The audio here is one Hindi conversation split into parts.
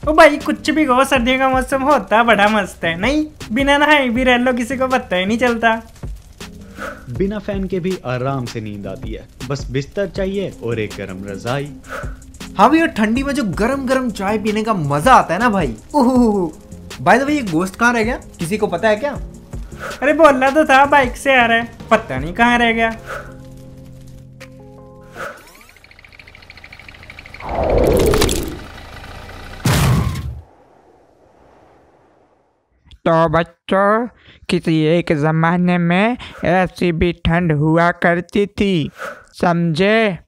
ओ भाई कुछ भी कहो, सर्दियों का मौसम होता बड़ा मस्त है। नहीं बिना नहाए भी रह लो, किसी को पता ही नहीं चलता। बिना फैन के भी आराम से नींद आती है, बस बिस्तर चाहिए और एक गरम रजाई। हाँ भैया, ठंडी में जो गरम गरम चाय पीने का मजा आता है ना भाई। बाय द वे, ये गोश्त कहाँ रह गया, किसी को पता है क्या? अरे बोलना तो था बाइक से आ रहा है, पता नहीं कहाँ रह गया। तो बच्चों, किसी एक जमाने में ऐसी भी ठंड हुआ करती थी, समझे?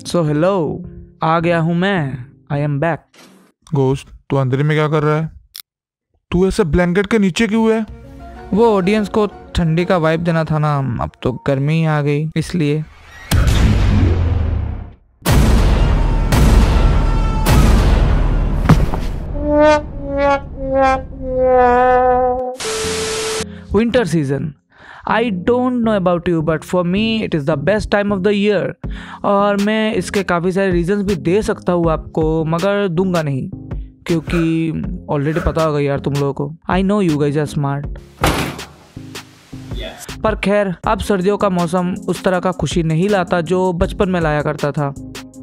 सो हेलो, आ गया हूँ मैं, आई एम बैक। गोश्त, तू अंधेरे में क्या कर रहा है? तू ऐसे ब्लैंकेट के नीचे क्यों है? वो ऑडियंस को ठंडी का वाइब देना था ना, अब तो गर्मी आ गई इसलिए। Winter season, I don't know about you but for me it is the best time of the year. और मैं इसके काफ़ी सारे रीजंस भी दे सकता हूँ आपको, मगर दूंगा नहीं क्योंकि ऑलरेडी पता होगा यार तुम लोगों को। I know you guys are smart. पर खैर, अब सर्दियों का मौसम उस तरह का खुशी नहीं लाता जो बचपन में लाया करता था।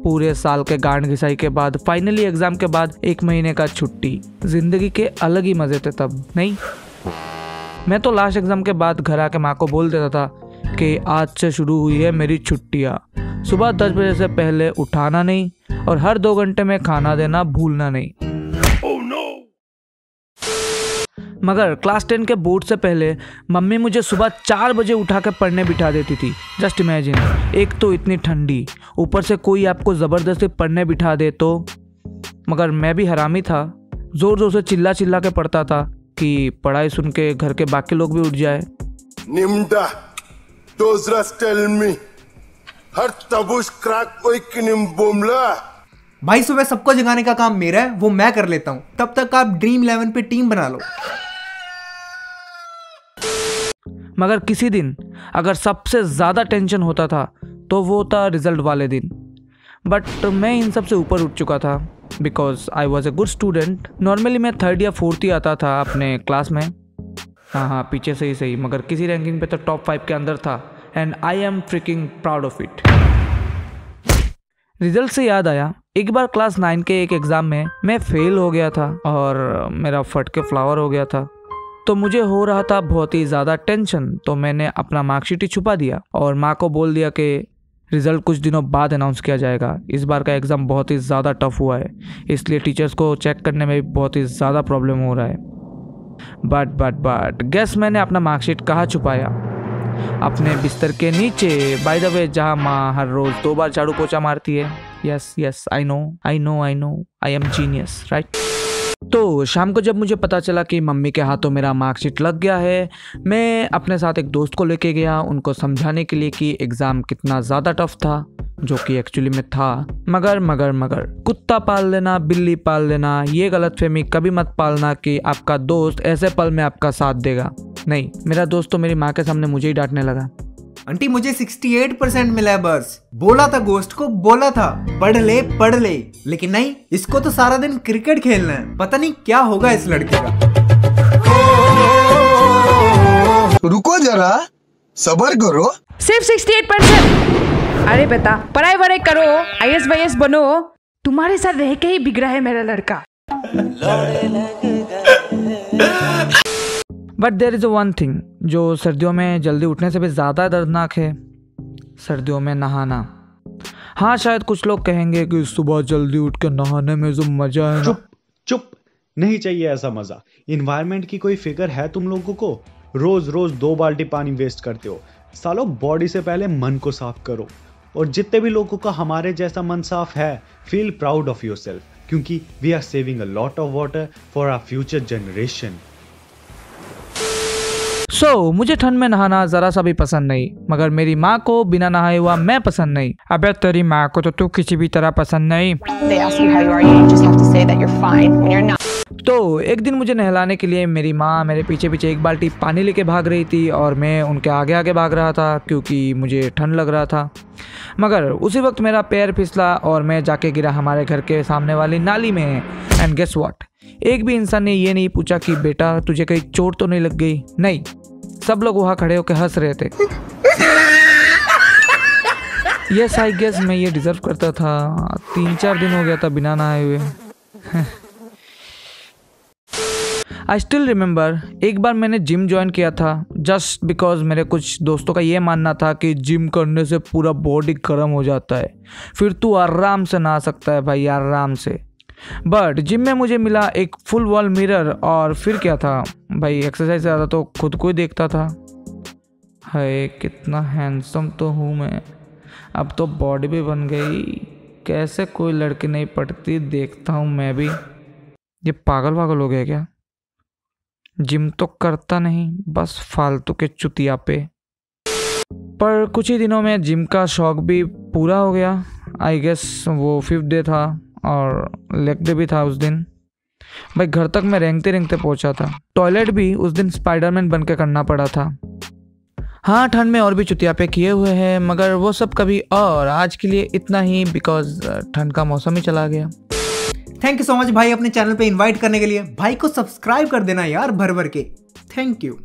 पूरे साल के गांड घिसाई के बाद फाइनली एग्जाम के बाद 1 महीने का छुट्टी, जिंदगी के अलग ही मजे थे तब। नहीं, मैं तो लास्ट एग्जाम के बाद घर आके माँ को बोल देता था कि आज से शुरू हुई है मेरी छुट्टियाँ। सुबह 10 बजे से पहले उठाना नहीं और हर 2 घंटे में खाना देना भूलना नहीं। मगर क्लास 10 के बोर्ड से पहले मम्मी मुझे सुबह 4 बजे उठा के पढ़ने बिठा देती थी। जस्ट इमेजिन, एक तो इतनी ठंडी, ऊपर से कोई आपको ज़बरदस्ती पढ़ने बिठा दे तो। मगर मैं भी हरामी था, ज़ोर ज़ोर से चिल्ला चिल्ला के पढ़ता था कि पढ़ाई सुन के घर के बाकी लोग भी उठ जाए। निम्दा, tell me, हर तबुश क्रैक ओइक निम्बुमला। भाई सुबह सबको जगाने का काम मेरा है, वो मैं कर लेता हूँ। तब तक आप ड्रीम 11 पे टीम बना लो। मगर किसी दिन अगर सबसे ज़्यादा टेंशन होता था तो वो था रिजल्ट वाले दिन। बट मैं इन सब से ऊपर उठ चुका था because I was a good student. Normally मैं 3rd या 4th ही आता था अपने क्लास में। हाँ, पीछे से ही सही, मगर किसी रैंकिंग पे तो टॉप 5 के अंदर था and I am fricking proud of it. Result से याद आया, एक बार क्लास 9 के एक एग्ज़ाम में मैं फेल हो गया था और मेरा फट के फ्लावर हो गया था। तो मुझे हो रहा था बहुत ही ज़्यादा टेंशन, तो मैंने अपना मार्कशीट ही छुपा दिया और माँ को बोल दिया कि रिज़ल्ट कुछ दिनों बाद अनाउंस किया जाएगा। इस बार का एग्ज़ाम बहुत ही ज़्यादा टफ हुआ है, इसलिए टीचर्स को चेक करने में भी बहुत ही ज़्यादा प्रॉब्लम हो रहा है। बट गेस मैंने अपना मार्कशीट कहाँ छुपाया? अपने बिस्तर के नीचे। बाय द वे, जहाँ माँ हर रोज़ 2 बार झाड़ू पोछा मारती है। Yes, I know, I am genius, right. तो शाम को जब मुझे पता चला कि मम्मी के हाथों मेरा मार्कशीट लग गया है, मैं अपने साथ एक दोस्त को लेके गया उनको समझाने के लिए कि एग्ज़ाम कितना ज़्यादा टफ था, जो कि एक्चुअली में था। मगर कुत्ता पाल लेना, बिल्ली पाल लेना, ये गलतफहमी कभी मत पालना कि आपका दोस्त ऐसे पल में आपका साथ देगा। नहीं, मेरा दोस्त तो मेरी माँ के सामने मुझे ही डांटने लगा। आंटी मुझे 68% मिला है बस। बोला था गोश्त को, बोला था पढ़ ले, लेकिन नहीं, इसको तो सारा दिन क्रिकेट खेलना है। पता नहीं क्या होगा इस लड़के का। रुको जरा, सब्र करो। सिर्फ 68%? अरे बेटा, पढ़ाई वढ़ाई करो, IAS बनो। तुम्हारे साथ रह के ही बिगड़ा है मेरा लड़का। But there is one thing जो सर्दियों में जल्दी उठने से भी ज़्यादा दर्दनाक है, सर्दियों में नहाना। हाँ, शायद कुछ लोग कहेंगे कि सुबह जल्दी उठ के नहाने में जो मज़ा है। चुप, नहीं चाहिए ऐसा मज़ा। इन्वायरमेंट की कोई फिक्र है तुम लोगों को? रोज़ 2 बाल्टी पानी वेस्ट करते हो। सालों, बॉडी से पहले मन को साफ करो। और जितने भी लोगों का हमारे जैसा मन साफ है, फील प्राउड ऑफ योरसेल्फ, क्योंकि we are saving a lot of water for our future generation. मुझे ठंड में नहाना जरा सा भी पसंद नहीं, मगर मेरी माँ को बिना नहाए हुआ मैं पसंद नहीं। अबे तेरी माँ को तो तू किसी भी तरह पसंद नहीं। तो एक दिन मुझे नहलाने के लिए मेरी माँ मेरे पीछे पीछे एक बाल्टी पानी लेके भाग रही थी और मैं उनके आगे आगे भाग रहा था क्योंकि मुझे ठंड लग रहा था। मगर उसी वक्त मेरा पैर फिसला और मैं जाके गिरा हमारे घर के सामने वाली नाली में। एंड गेस व्हाट, एक भी इंसान ने ये नहीं पूछा कि बेटा तुझे कहीं चोट तो नहीं लग गई। नहीं, सब लोग वहाँ खड़े होकर हंस रहे थे। यस आई गेस मैं ये डिजर्व करता था। 3-4 दिन हो गया था बिना नहाए हुए। आई स्टिल रिमेंबर एक बार मैंने जिम ज्वाइन किया था जस्ट बिकॉज मेरे कुछ दोस्तों का ये मानना था कि जिम करने से पूरा बॉडी गर्म हो जाता है, फिर तू आराम से नहा सकता है भाई, आराम से। बट जिम में मुझे मिला एक फुल वॉल मिरर और फिर क्या था भाई, एक्सरसाइज से ज़्यादा तो खुद को ही देखता था। हाय कितना हैंडसम तो हूँ मैं, अब तो बॉडी भी बन गई, कैसे कोई लड़की नहीं पटती देखता हूँ मैं भी। ये पागल पागल हो गया क्या? जिम तो करता नहीं, बस फालतू के चुतिया पे। पर कुछ ही दिनों में जिम का शौक भी पूरा हो गया। आई गेस वो 5th डे था और लेग डे भी था उस दिन। भाई घर तक मैं रेंगते रेंगते पहुंचा था। टॉयलेट भी उस दिन स्पाइडरमैन बन के करना पड़ा था। हाँ, ठंड में और भी चुतियापे किए हुए हैं, मगर वो सब कभी और। आज के लिए इतना ही बिकॉज ठंड का मौसम ही चला गया। थैंक यू सो मच भाई अपने चैनल पे इनवाइट करने के लिए। भाई को सब्सक्राइब कर देना यार भर भर के। Thank you.